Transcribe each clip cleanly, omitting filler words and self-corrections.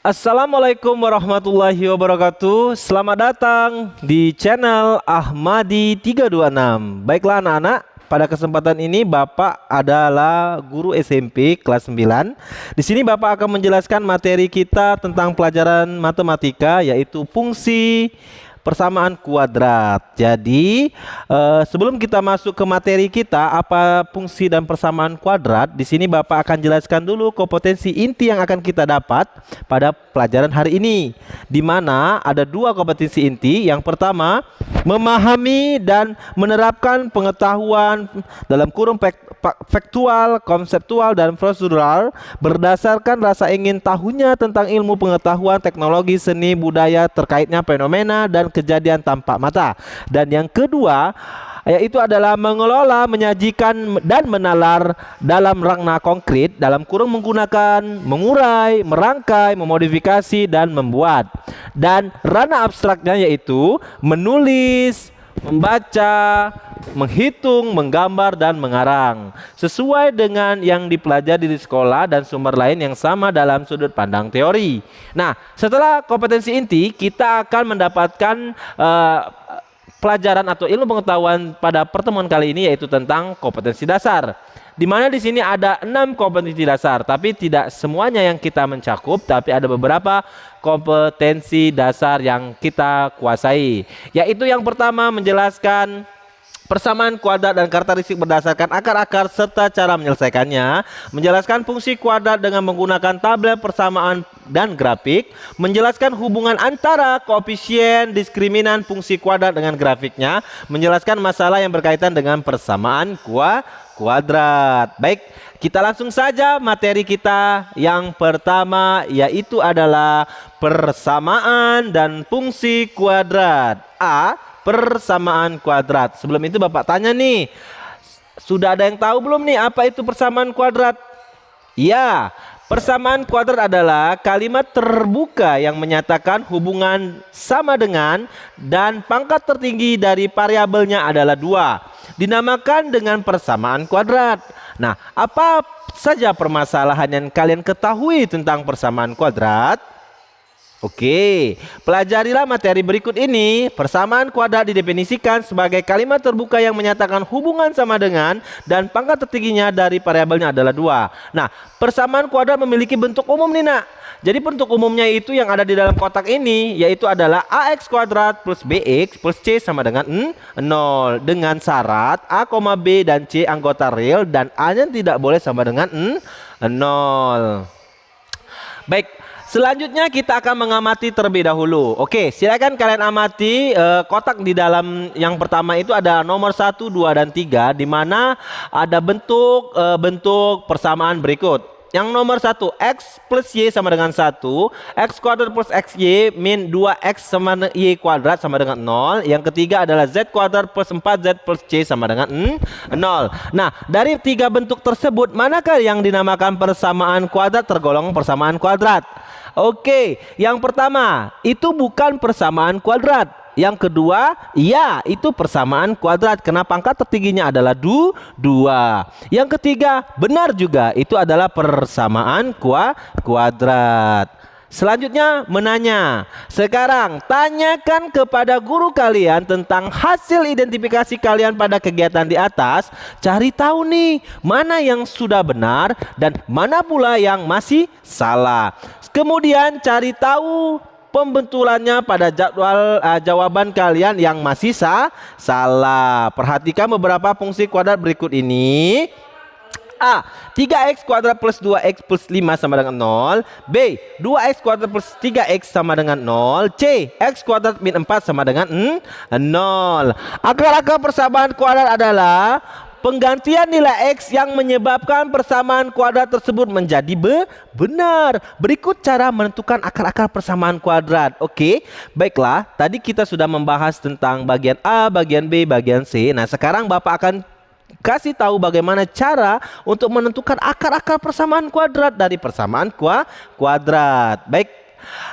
Assalamualaikum warahmatullahi wabarakatuh. Selamat datang di channel Ahmadi 326. Baiklah anak-anak, pada kesempatan ini Bapak adalah guru SMP kelas 9. Di sini Bapak akan menjelaskan materi kita tentang pelajaran matematika, yaitu fungsi persamaan kuadrat. Jadi sebelum kita masuk ke materi kita, apa fungsi dan persamaan kuadrat, di sini Bapak akan jelaskan dulu kompetensi inti yang akan kita dapat pada pelajaran hari ini, di mana ada dua kompetensi inti. Yang pertama, memahami dan menerapkan pengetahuan dalam kurung faktual, konseptual, dan prosedural berdasarkan rasa ingin tahunya tentang ilmu pengetahuan, teknologi, seni, budaya terkaitnya fenomena dan kejadian tampak mata. Dan yang kedua yaitu adalah mengelola, menyajikan, dan menalar dalam ranah konkret dalam kurung menggunakan mengurai, merangkai, memodifikasi, dan membuat. Dan ranah abstraknya yaitu menulis, membaca, menghitung, menggambar, dan mengarang sesuai dengan yang dipelajari di sekolah dan sumber lain yang sama dalam sudut pandang teori. Nah, setelah kompetensi inti, kita akan mendapatkan pelajaran atau ilmu pengetahuan pada pertemuan kali ini, yaitu tentang kompetensi dasar. Di mana di sini ada 6 kompetensi dasar, tapi tidak semuanya yang kita mencakup, tapi ada beberapa kompetensi dasar yang kita kuasai. Yaitu yang pertama, menjelaskan persamaan kuadrat dan karakteristik berdasarkan akar-akar serta cara menyelesaikannya, menjelaskan fungsi kuadrat dengan menggunakan tabel persamaan dan grafik, menjelaskan hubungan antara koefisien, diskriminan fungsi kuadrat dengan grafiknya, menjelaskan masalah yang berkaitan dengan persamaan kuadrat. Baik, kita langsung saja materi kita yang pertama, yaitu adalah persamaan dan fungsi kuadrat. Persamaan kuadrat. Sebelum itu Bapak tanya nih, sudah ada yang tahu belum nih apa itu persamaan kuadrat? Ya, persamaan kuadrat adalah kalimat terbuka yang menyatakan hubungan sama dengan dan pangkat tertinggi dari variabelnya adalah 2. Dinamakan dengan persamaan kuadrat. Nah, apa saja permasalahan yang kalian ketahui tentang persamaan kuadrat? Oke, pelajarilah materi berikut ini. Persamaan kuadrat didefinisikan sebagai kalimat terbuka yang menyatakan hubungan sama dengan dan pangkat tertingginya dari variabelnya adalah 2. Nah, persamaan kuadrat memiliki bentuk umum nih nak. Jadi bentuk umumnya itu yang ada di dalam kotak ini, yaitu adalah ax kuadrat plus bx plus c sama dengan 0. Dengan syarat a, b dan c anggota real dan a-nya tidak boleh sama dengan 0. Baik. Selanjutnya kita akan mengamati terlebih dahulu. Oke, silakan kalian amati kotak di dalam yang pertama itu ada nomor 1, 2, dan 3, di mana ada bentuk persamaan berikut. Yang nomor 1, x plus y sama dengan 1, x kuadrat plus xy min 2x sama y kuadrat sama dengan 0. Yang ketiga adalah z kuadrat plus 4z plus c sama dengan 0. Nah, dari 3 bentuk tersebut, manakah yang dinamakan persamaan kuadrat tergolong persamaan kuadrat? Oke, yang pertama itu bukan persamaan kuadrat. Yang kedua, ya, itu persamaan kuadrat karena pangkat tertingginya adalah 2. Yang ketiga, benar juga, itu adalah persamaan kuadrat. Selanjutnya menanya. Sekarang tanyakan kepada guru kalian tentang hasil identifikasi kalian pada kegiatan di atas. Cari tahu nih mana yang sudah benar dan mana pula yang masih salah. Kemudian cari tahu pembentulannya pada jadwal jawaban kalian yang masih salah. Perhatikan beberapa fungsi kuadrat berikut ini. A. 3x kuadrat plus 2x plus 5 sama dengan 0. B. 2x kuadrat plus 3x sama dengan 0. C. X kuadrat min 4 sama dengan 0. Akar-akar persamaan kuadrat adalah penggantian nilai x yang menyebabkan persamaan kuadrat tersebut menjadi benar. Berikut cara menentukan akar-akar persamaan kuadrat. Oke, baiklah. Tadi kita sudah membahas tentang bagian A, bagian B, bagian C. Nah, sekarang Bapak akan kasih tahu bagaimana cara untuk menentukan akar-akar persamaan kuadrat dari persamaan kuadrat. Baik.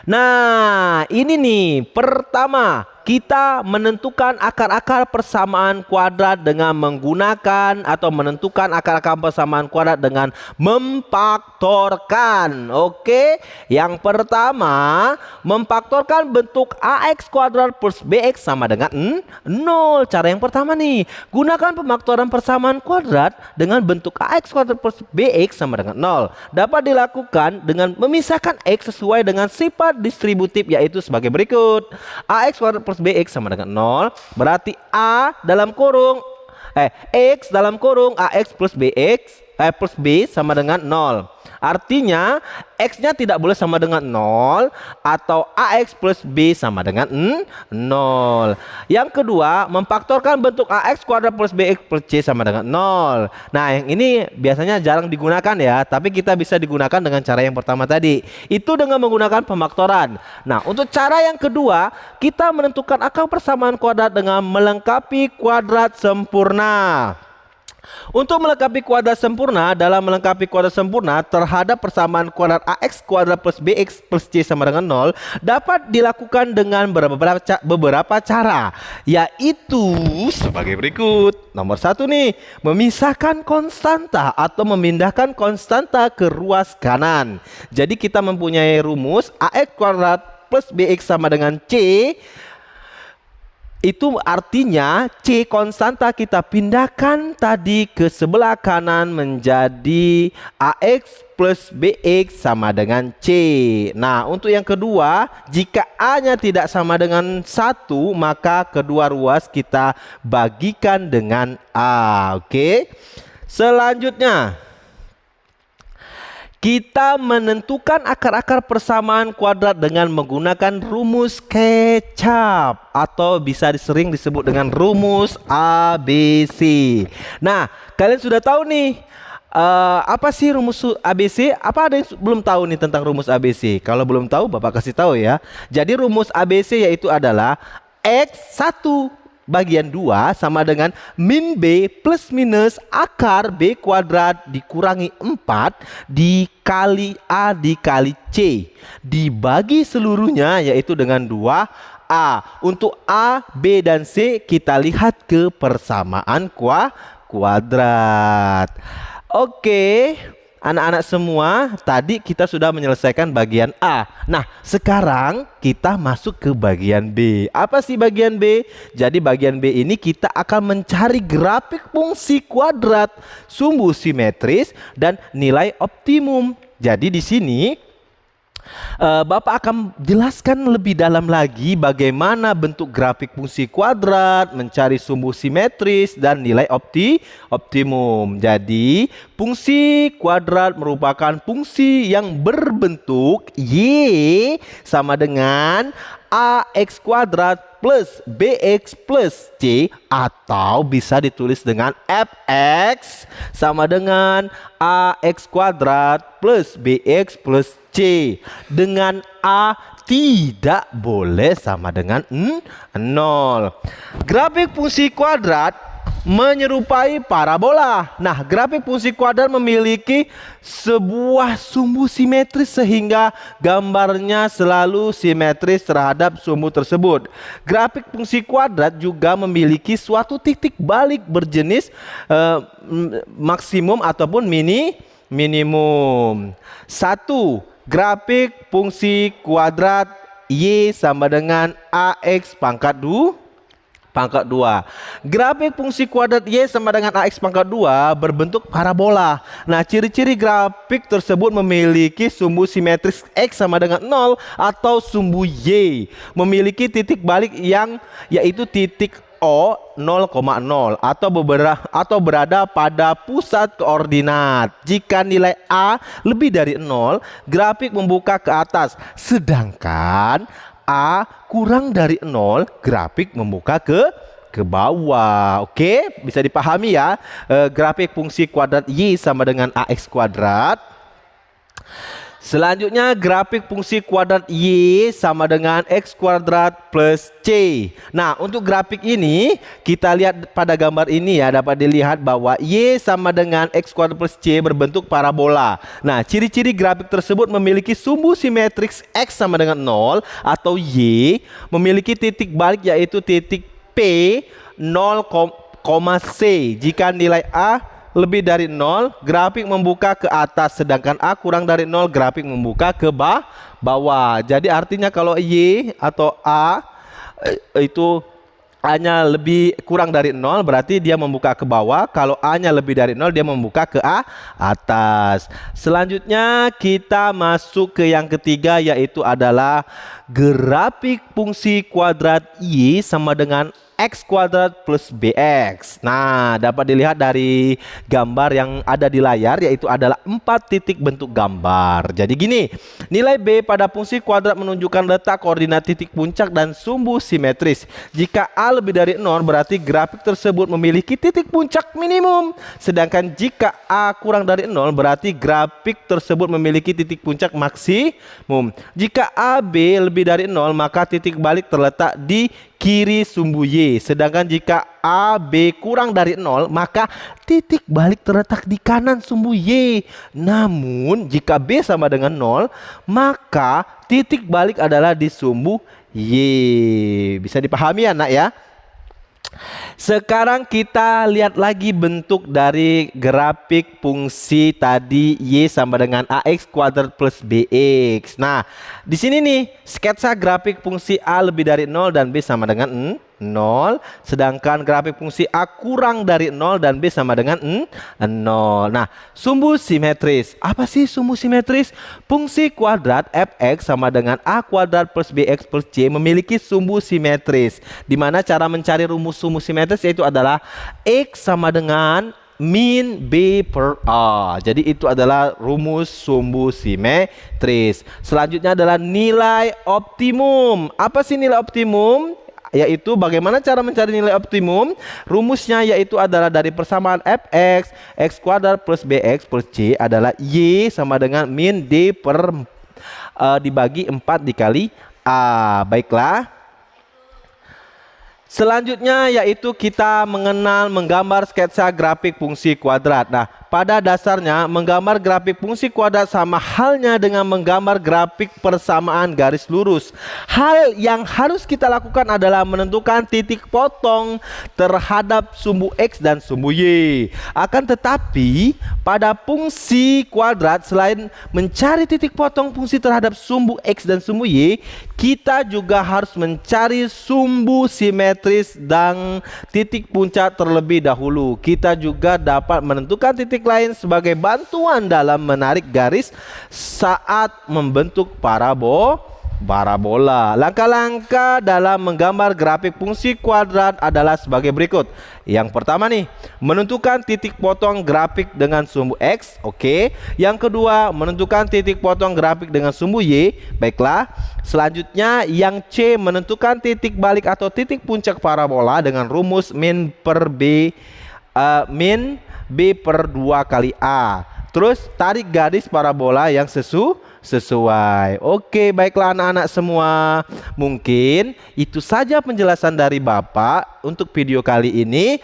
Nah, ini nih pertama kita menentukan akar-akar persamaan kuadrat dengan menggunakan atau menentukan akar-akar persamaan kuadrat dengan memfaktorkan. Oke, yang pertama, memfaktorkan bentuk ax kuadrat plus bx sama dengan 0. Cara yang pertama nih, gunakan pemfaktoran persamaan kuadrat dengan bentuk ax kuadrat plus bx sama dengan 0. Dapat dilakukan dengan memisahkan x sesuai dengan sifat distributif, yaitu sebagai berikut. Ax kuadrat plus bx sama dengan 0, berarti a dalam kurung x dalam kurung ax plus bx plus b sama dengan 0. Artinya x-nya tidak boleh sama dengan 0 atau ax plus b sama dengan 0. Yang kedua, memfaktorkan bentuk ax kuadrat plus bx plus c sama dengan 0. Nah, yang ini biasanya jarang digunakan ya, tapi kita bisa digunakan dengan cara yang pertama tadi. Itu dengan menggunakan pemfaktoran. Nah, untuk cara yang kedua, kita menentukan akar persamaan kuadrat dengan melengkapi kuadrat sempurna. Untuk melengkapi kuadrat sempurna, dalam melengkapi kuadrat sempurna terhadap persamaan kuadrat ax kuadrat plus bx plus c sama dengan 0 dapat dilakukan dengan beberapa cara, yaitu sebagai berikut. Nomor 1 nih, memisahkan konstanta atau memindahkan konstanta ke ruas kanan. Jadi kita mempunyai rumus ax kuadrat plus bx sama dengan c. Itu artinya C konstanta kita pindahkan tadi ke sebelah kanan menjadi AX plus BX sama dengan C. Nah, untuk yang kedua, jika A-nya tidak sama dengan 1, maka kedua ruas kita bagikan dengan A. Oke. Selanjutnya, kita menentukan akar-akar persamaan kuadrat dengan menggunakan rumus kecap atau bisa sering disebut dengan rumus ABC. Nah, kalian sudah tahu nih apa sih rumus ABC? Apa ada yang belum tahu nih tentang rumus ABC? Kalau belum tahu, Bapak kasih tahu ya. Jadi rumus ABC yaitu adalah X1 bagian 2 sama dengan min B plus minus akar B kuadrat dikurangi 4 dikali A dikali C dibagi seluruhnya, yaitu dengan 2A. Untuk A, B, dan C kita lihat ke persamaan kuadrat. Oke, anak-anak semua, tadi kita sudah menyelesaikan bagian A. Nah, sekarang kita masuk ke bagian B. Apa sih bagian B? Jadi bagian B ini kita akan mencari grafik fungsi kuadrat, sumbu simetris, dan nilai optimum. Jadi di sini Bapak akan jelaskan lebih dalam lagi bagaimana bentuk grafik fungsi kuadrat, mencari sumbu simetris, dan nilai optimum. Jadi, fungsi kuadrat merupakan fungsi yang berbentuk Y sama dengan AX kuadrat plus BX plus C, atau bisa ditulis dengan FX sama dengan AX kuadrat plus BX plus C, dengan A tidak boleh sama dengan 0. Grafik fungsi kuadrat menyerupai parabola. Nah, grafik fungsi kuadrat memiliki sebuah sumbu simetris sehingga gambarnya selalu simetris terhadap sumbu tersebut. Grafik fungsi kuadrat juga memiliki suatu titik balik berjenis maksimum ataupun minimum. 1. Grafik fungsi kuadrat Y sama dengan AX pangkat 2. Grafik fungsi kuadrat Y sama dengan AX pangkat 2 berbentuk parabola. Nah, ciri-ciri grafik tersebut memiliki sumbu simetris X sama dengan 0 atau sumbu Y memiliki titik balik yang yaitu titik O 0,0 atau berada pada pusat koordinat. Jika nilai A lebih dari 0, grafik membuka ke atas. Sedangkan A kurang dari 0, grafik membuka ke bawah. Oke, bisa dipahami ya. Grafik fungsi kuadrat Y sama dengan AX kuadrat. Selanjutnya grafik fungsi kuadrat Y sama dengan X kuadrat plus C. Nah, untuk grafik ini kita lihat pada gambar ini ya, dapat dilihat bahwa Y sama dengan X kuadrat plus C berbentuk parabola. Nah, ciri-ciri grafik tersebut memiliki sumbu simetris X sama dengan 0 atau Y memiliki titik balik yaitu titik P 0, C. Jika nilai A lebih dari 0, grafik membuka ke atas, sedangkan A kurang dari 0, grafik membuka ke bawah. Jadi artinya kalau Y atau A itu A-nya lebih kurang dari 0, berarti dia membuka ke bawah. Kalau A-nya lebih dari 0, dia membuka ke atas. Selanjutnya kita masuk ke yang ketiga, yaitu adalah grafik fungsi kuadrat Y sama dengan X kuadrat plus BX. Nah, dapat dilihat dari gambar yang ada di layar, yaitu adalah 4 titik bentuk gambar. Jadi gini, nilai B pada fungsi kuadrat menunjukkan letak koordinat titik puncak dan sumbu simetris. Jika A lebih dari 0, berarti grafik tersebut memiliki titik puncak minimum. Sedangkan jika A kurang dari 0, berarti grafik tersebut memiliki titik puncak maksimum. Jika A, B lebih dari 0, maka titik balik terletak di kiri sumbu Y. Sedangkan jika A, B kurang dari 0, maka titik balik terletak di kanan sumbu Y. Namun jika B sama dengan 0, maka titik balik adalah di sumbu Y. Bisa dipahami ya nak ya? Sekarang kita lihat lagi bentuk dari grafik fungsi tadi Y sama dengan AX kuadrat plus BX. Nah, di sini nih sketsa grafik fungsi A lebih dari 0 dan B sama dengan 0, sedangkan grafik fungsi A kurang dari 0 dan B sama dengan 0. Nah, sumbu simetris. Apa sih sumbu simetris? Fungsi kuadrat fx sama dengan A kuadrat plus bx plus c memiliki sumbu simetris. Dimana cara mencari rumus sumbu simetris yaitu adalah X sama dengan min B per A. Jadi itu adalah rumus sumbu simetris. Selanjutnya adalah nilai optimum. Apa sih nilai optimum? Yaitu bagaimana cara mencari nilai optimum. Rumusnya yaitu adalah dari persamaan fx x kuadrat plus bx plus c adalah y sama dengan min d per dibagi 4 dikali a. Baiklah. Selanjutnya yaitu kita menggambar sketsa grafik fungsi kuadrat. Nah, pada dasarnya menggambar grafik fungsi kuadrat sama halnya dengan menggambar grafik persamaan garis lurus. Hal yang harus kita lakukan adalah menentukan titik potong terhadap sumbu X dan sumbu Y. Akan tetapi pada fungsi kuadrat selain mencari titik potong fungsi terhadap sumbu X dan sumbu Y, kita juga harus mencari sumbu simetris dan titik puncak terlebih dahulu. Kita juga dapat menentukan titik lain sebagai bantuan dalam menarik garis saat membentuk parabola. Langkah-langkah dalam menggambar grafik fungsi kuadrat adalah sebagai berikut. Yang pertama nih, menentukan titik potong grafik dengan sumbu X. Oke. Yang kedua, menentukan titik potong grafik dengan sumbu Y. Baiklah. Selanjutnya yang C, menentukan titik balik atau titik puncak parabola dengan rumus min B per 2 kali A. Terus tarik garis parabola yang sesuai. Oke, baiklah anak-anak semua. Mungkin itu saja penjelasan dari Bapak untuk video kali ini.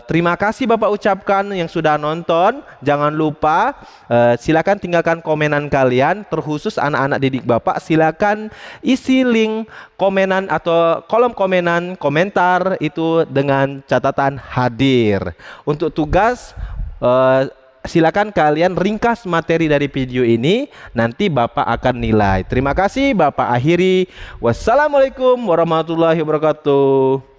Terima kasih Bapak ucapkan yang sudah nonton. Jangan lupa silakan tinggalkan komenan kalian. Terkhusus anak-anak didik Bapak, silakan isi link komenan atau kolom komentar itu dengan catatan hadir. Untuk tugas silakan kalian ringkas materi dari video ini, nanti Bapak akan nilai. Terima kasih, Bapak akhiri. Wassalamualaikum warahmatullahi wabarakatuh.